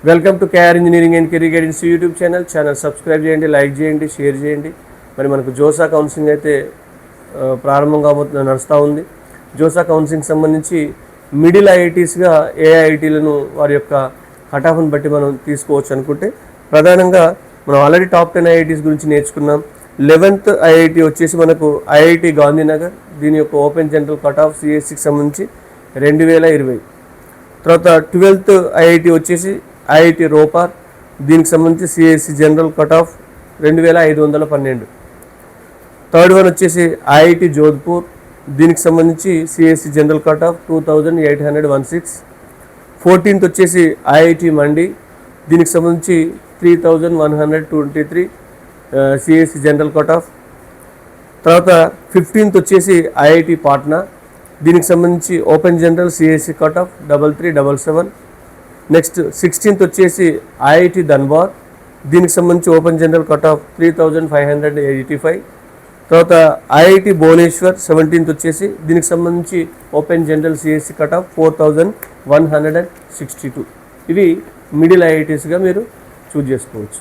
Welcome to KR engineering and career guidance YouTube channel subscribe చేయండి, like చేయండి, share చేయండి. మరి మనకు జోసా కౌన్సిలింగ్ అయితే ప్రారంభం నడుస్తూ ఉంది. జోసా కౌన్సిలింగ్ సంబంధించి మిడిల్ ఐఐటీస్గా ఏఐఐటీలను వారి యొక్క కట్ ఆఫ్ని బట్టి మనం తీసుకోవచ్చు అనుకుంటే, ప్రధానంగా మనం ఆల్రెడీ టాప్ 10 ఐఐటీస్ గురించి నేర్చుకున్నాం. 11th ఐఐటీ వచ్చేసి మనకు ఐఐటి గాంధీనగర్. దీని యొక్క ఓపెన్ జనరల్ కట్ ఆఫ్ సిఎస్సికి సంబంధించి 2020. తర్వాత 12th ఐఐటి వచ్చేసి ఐఐటి రోపార్. దీనికి సంబంధించి CSE general cut off 2512. Third one వచ్చేసి ఐఐటి జోధ్పూర్. దీనికి సంబంధించి CSE general cut of 2816. 14th వచ్చేసి ఐఐటి మండి. దీనికి సంబంధించి 3123 సిఎస్సి జనరల్ కట్ ఆఫ్. తర్వాత 15th వచ్చేసి ఐఐటి పాట్నా. దీనికి సంబంధించి open general CSE cut off 3377. Next 16th వచ్చేసి ఐఐటి ధన్బాద్. దీనికి సంబంధించి ఓపెన్ జనరల్ కట్ ఆఫ్ 3585. తర్వాత ఐఐటి భువనేశ్వర్ 17th వచ్చేసి దీనికి సంబంధించి open general CSE cut off 4162. ఇవి మిడిల్ ఐఐటీస్గా మీరు చూజ్ చేసుకోవచ్చు.